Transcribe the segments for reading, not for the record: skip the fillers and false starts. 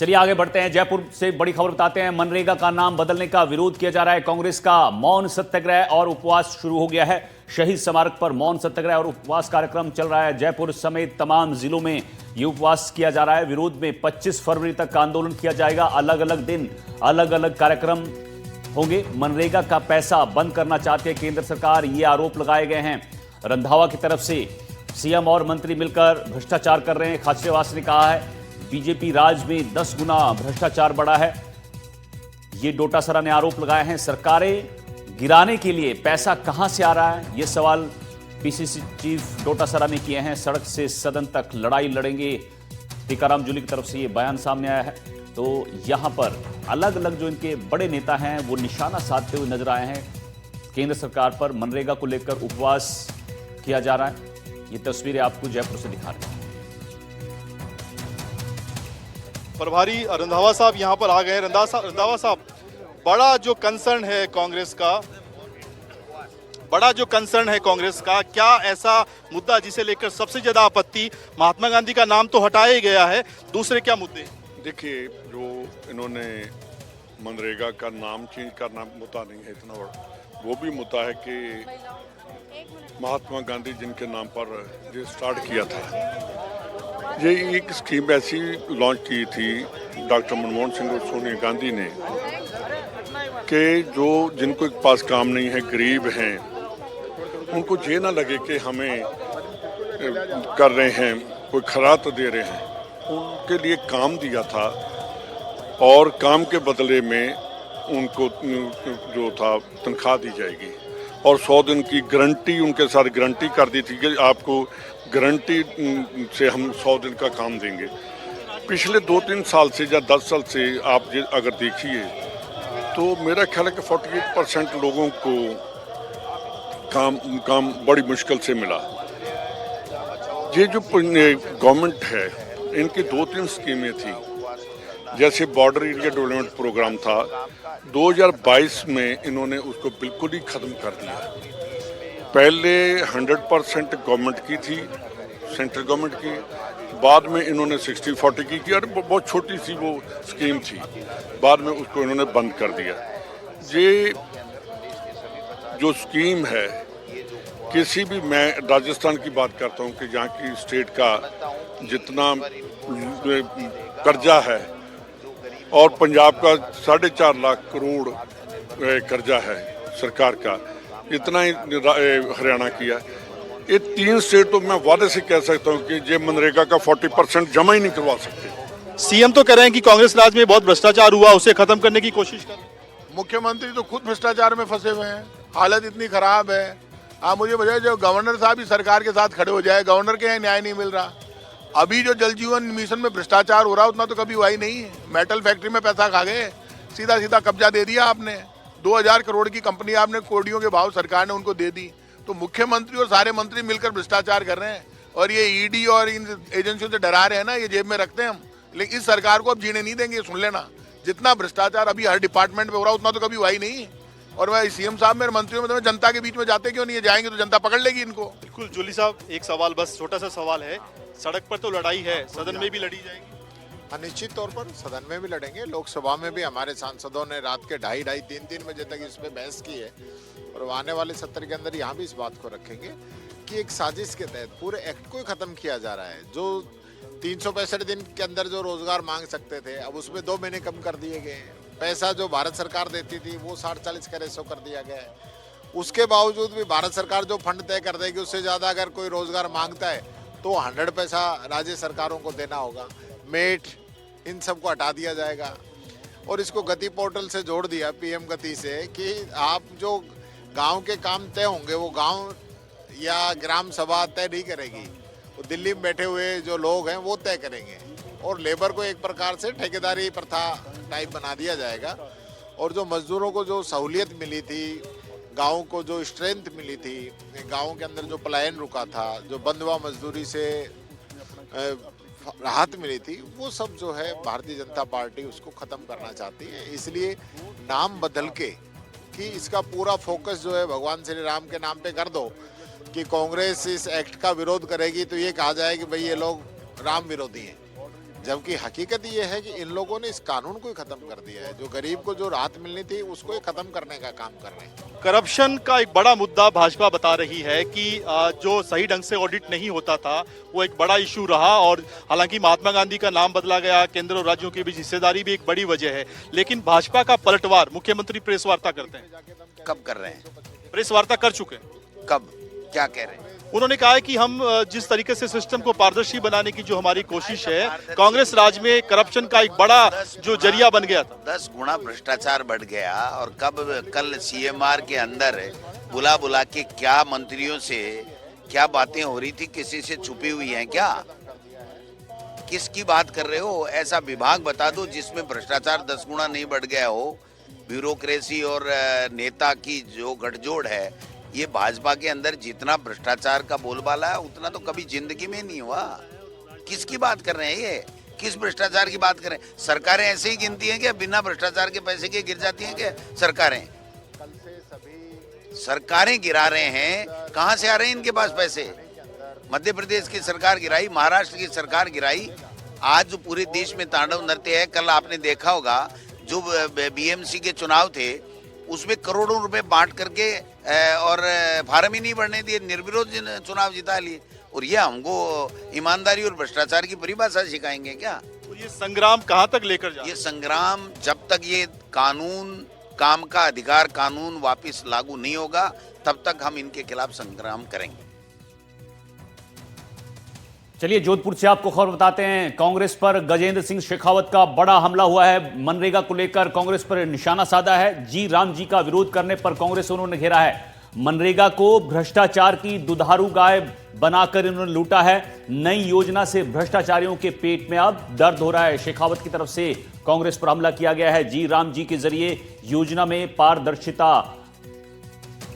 चलिए आगे बढ़ते हैं। जयपुर से बड़ी खबर बताते हैं। मनरेगा का नाम बदलने का विरोध किया जा रहा है। कांग्रेस का मौन सत्याग्रह और उपवास शुरू हो गया है। शहीद स्मारक पर मौन सत्याग्रह और उपवास कार्यक्रम चल रहा है। जयपुर समेत तमाम जिलों में ये उपवास किया जा रहा है। विरोध में 25 फरवरी तक आंदोलन किया जाएगा। अलग अलग दिन अलग अलग कार्यक्रम होंगे। मनरेगा का पैसा बंद करना चाहती है केंद्र सरकार, ये आरोप लगाए गए हैं रंधावा की तरफ से। सीएम और मंत्री मिलकर भ्रष्टाचार कर रहे हैं, खाचरेवास ने कहा है। बीजेपी राज में 10 गुना भ्रष्टाचार बढ़ा है, ये डोटासरा ने आरोप लगाए हैं। सरकारें गिराने के लिए पैसा कहां से आ रहा है, ये सवाल पीसीसी चीफ डोटासरा ने किए हैं। सड़क से सदन तक लड़ाई लड़ेंगे, टीकाराम जूली की तरफ से ये बयान सामने आया है। तो यहां पर अलग अलग जो इनके बड़े नेता हैं वो निशाना साधते हुए नजर आए हैं केंद्र सरकार पर। मनरेगा को लेकर उपवास किया जा रहा है। ये तस्वीरें आपको जयपुर से दिखा रहे हैं। प्रभारी रंधावा साहब यहाँ पर आ गए। रंधावा साहब, बड़ा जो कंसर्न है कांग्रेस का, क्या ऐसा मुद्दा जिसे लेकर सबसे ज्यादा आपत्ति? महात्मा गांधी का नाम तो हटाया ही गया है, दूसरे क्या मुद्दे? देखिए, जो इन्होंने मनरेगा का नाम चेंज करना मुद्दा नहीं है इतना बड़ा। वो भी मुद्दा है कि महात्मा गांधी जिनके नाम पर ये स्टार्ट किया था, ये एक स्कीम ऐसी लॉन्च की थी डॉक्टर मनमोहन सिंह और सोनिया गांधी ने कि जो जिनको के पास काम नहीं है, गरीब हैं, उनको ये ना लगे कि हमें कर रहे हैं, कोई खरात दे रहे हैं। उनके लिए काम दिया था और काम के बदले में उनको जो था तनख्वाह दी जाएगी और 100 दिन की गारंटी उनके साथ गारंटी कर दी थी कि आपको गारंटी से हम 100 दिन का काम देंगे। पिछले 2-3 साल से या 10 साल से आप अगर देखिए तो मेरा ख्याल है कि 48% लोगों को काम बड़ी मुश्किल से मिला। ये जो गवर्नमेंट है, इनकी 2-3 स्कीमें थी, जैसे बॉर्डर एरिया डेवलपमेंट प्रोग्राम था, 2022 में इन्होंने उसको बिल्कुल ही ख़त्म कर दिया। पहले 100% गवर्नमेंट की थी, सेंट्रल गवर्नमेंट की, बाद में इन्होंने 60-40 की और बहुत छोटी सी वो स्कीम थी, बाद में उसको इन्होंने बंद कर दिया। ये जो स्कीम है, किसी भी, मैं राजस्थान की बात करता हूँ कि जहाँ की स्टेट का जितना कर्जा है और पंजाब का 4.5 लाख करोड़ कर्जा है सरकार का, इतना ही हरियाणा किया। ये 3 स्टेट तो मैं वादे से कह सकता हूँ कि ये मनरेगा का 40% जमा ही नहीं करवा सकते। सीएम तो कह रहे हैं कि कांग्रेस राज में बहुत भ्रष्टाचार हुआ, उसे खत्म करने की कोशिश कर। मुख्यमंत्री तो खुद भ्रष्टाचार में फंसे हुए हैं, हालत इतनी खराब है। आप मुझे बताइए, जो गवर्नर साहब ही सरकार के साथ खड़े हो जाए, गवर्नर के यहाँ न्याय नहीं मिल रहा। अभी जो जल जीवन मिशन में भ्रष्टाचार हो रहा उतना तो कभी हुआ ही नहीं है। मेटल फैक्ट्री में पैसा खा गए, सीधा सीधा कब्जा दे दिया आपने। 2000 करोड़ की कंपनी आपने कोडियों के भाव सरकार ने उनको दे दी। तो मुख्यमंत्री और सारे मंत्री मिलकर भ्रष्टाचार कर रहे हैं और ये ईडी और इन एजेंसियों से डरा रहे हैं ना, ये जेब में रखते हैं हम। लेकिन इस सरकार को अब जीने नहीं देंगे। सुन लेना, जितना भ्रष्टाचार अभी हर डिपार्टमेंट में हो रहा उतना तो कभी हुआ ही नहीं। और मैं सीएम साहब मेरे मंत्रियों में जनता के बीच में जाते क्यों नहीं है? जाएंगे तो जनता पकड़ लेगी इनको। बिल्कुल जूली साहब, एक सवाल, बस छोटा सा सवाल है। सड़क पर तो लड़ाई है, सदन में भी लड़ी जाएगी? निश्चित तौर पर सदन में भी लड़ेंगे। लोकसभा में भी हमारे सांसदों ने रात के 2:30-3 बजे तक इस पे बहस की है और आने वाले सत्र के अंदर यहाँ भी इस बात को रखेंगे कि एक साजिश के तहत पूरे एक्ट को ही खत्म किया जा रहा है। जो 365 दिन के अंदर जो रोजगार मांग सकते थे, अब उसमें 2 महीने कम कर दिए गए। पैसा जो भारत सरकार देती थी वो 60-40 का रेशो कर दिया गया है। उसके बावजूद भी भारत सरकार जो फंड तय कर देगी उससे ज़्यादा अगर कोई रोजगार मांगता है तो 100 पैसा राज्य सरकारों को देना होगा। मेट, इन सबको हटा दिया जाएगा और इसको गति पोर्टल से जोड़ दिया, पीएम गति से, कि आप जो गांव के काम तय होंगे वो गांव या ग्राम सभा तय नहीं करेगी, वो दिल्ली में बैठे हुए जो लोग हैं वो तय करेंगे और लेबर को एक प्रकार से ठेकेदारी प्रथा टाइप बना दिया जाएगा। और जो मजदूरों को जो सहूलियत मिली थी, गाँव को जो स्ट्रेंथ मिली थी, गाँव के अंदर जो पलायन रुका था, जो बंधुआ मजदूरी से राहत मिली थी, वो सब जो है भारतीय जनता पार्टी उसको ख़त्म करना चाहती है। इसलिए नाम बदल के कि इसका पूरा फोकस जो है भगवान श्री राम के नाम पे कर दो कि कांग्रेस इस एक्ट का विरोध करेगी तो ये कहा जाए कि भाई ये लोग राम विरोधी हैं। जबकि हकीकत ये है कि इन लोगों ने इस कानून को ही खत्म कर दिया है। जो गरीब को जो राहत मिलनी थी उसको ही खत्म करने का काम कर रहे हैं। करप्शन का एक बड़ा मुद्दा भाजपा बता रही है कि जो सही ढंग से ऑडिट नहीं होता था वो एक बड़ा इशू रहा, और हालांकि महात्मा गांधी का नाम बदला गया, केंद्र और राज्यों के बीच हिस्सेदारी भी एक बड़ी वजह है, लेकिन भाजपा का पलटवार, मुख्यमंत्री प्रेस वार्ता करते हैं। कब कर रहे हैं? प्रेस वार्ता कर चुके हैं। कब? क्या कह रहे हैं? उन्होंने कहा है कि हम जिस तरीके से सिस्टम को पारदर्शी बनाने की जो हमारी कोशिश है, कांग्रेस राज में करप्शन का एक बड़ा जो जरिया बन गया था, 10 गुना भ्रष्टाचार बढ़ गया। और कल सीएमआर के अंदर बुला बुला के क्या मंत्रियों से क्या बातें हो रही थी, किसी से छुपी हुई हैं क्या? किसकी बात कर रहे हो? ऐसा विभाग बता दो जिसमें भ्रष्टाचार 10 गुना नहीं बढ़ गया हो। ब्यूरोक्रेसी और नेता की जो गठजोड़ है, ये भाजपा के अंदर जितना भ्रष्टाचार का बोलबाला है उतना तो कभी जिंदगी में नहीं हुआ। किसकी बात कर रहे हैं ये? किस भ्रष्टाचार की बात कर रहे हैं? सरकारें ऐसे ही गिनती हैं क्या? बिना भ्रष्टाचार के पैसे के गिर जाती हैं क्या सरकारें? सरकारें गिरा रहे हैं। कहां से आ रहे हैं इनके पास पैसे? मध्य प्रदेश की सरकार गिराई, महाराष्ट्र की सरकार गिराई। आज जो पूरे देश में तांडव नृत्य है, कल आपने देखा होगा जो बीएमसी के चुनाव थे उसमें करोड़ों रुपए बांट करके और फार्म ही नहीं भरने दिए, निर्विरोध चुनाव जिता लिए। और ये हमको ईमानदारी और भ्रष्टाचार की परिभाषा सिखाएंगे क्या? तो ये संग्राम कहां तक लेकर जाए? ये संग्राम जब तक ये कानून, काम का अधिकार कानून वापस लागू नहीं होगा, तब तक हम इनके खिलाफ संग्राम करेंगे। चलिए जोधपुर से आपको खबर बताते हैं। कांग्रेस पर गजेंद्र सिंह शेखावत का बड़ा हमला हुआ है। मनरेगा को लेकर कांग्रेस पर निशाना साधा है। जी राम जी का विरोध करने पर कांग्रेस उन्होंने घेरा है। मनरेगा को भ्रष्टाचार की दुधारू गाय बनाकर इन्होंने लूटा है। नई योजना से भ्रष्टाचारियों के पेट में अब दर्द हो रहा है। शेखावत की तरफ से कांग्रेस पर हमला किया गया है। जी राम जी के जरिए योजना में पारदर्शिता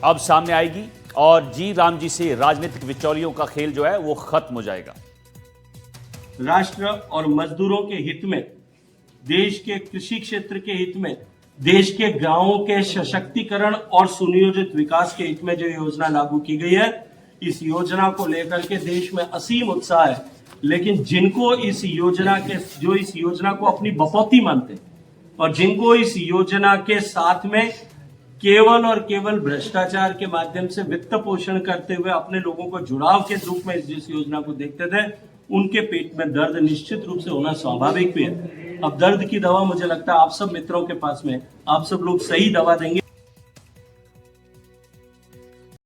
अब सामने आएगी और जी राम जी से राजनीतिक बिचौलियों का खेल जो है वो खत्म हो जाएगा। राष्ट्र और मजदूरों के हित में, देश के कृषि क्षेत्र के हित में, देश के गांवों के सशक्तिकरण और सुनियोजित विकास के हित में जो योजना लागू की गई है, इस योजना को लेकर के देश में असीम उत्साह है। लेकिन जिनको इस योजना को अपनी बपौती मानते और जिनको इस योजना के साथ में केवल और केवल भ्रष्टाचार के माध्यम से वित्त पोषण करते हुए अपने लोगों को जुड़ाव के रूप में जिस योजना को देखते थे, उनके पेट में दर्द निश्चित रूप से होना स्वाभाविक भी है। अब दर्द की दवा मुझे लगता है आप सब मित्रों के पास में, आप सब लोग सही दवा देंगे।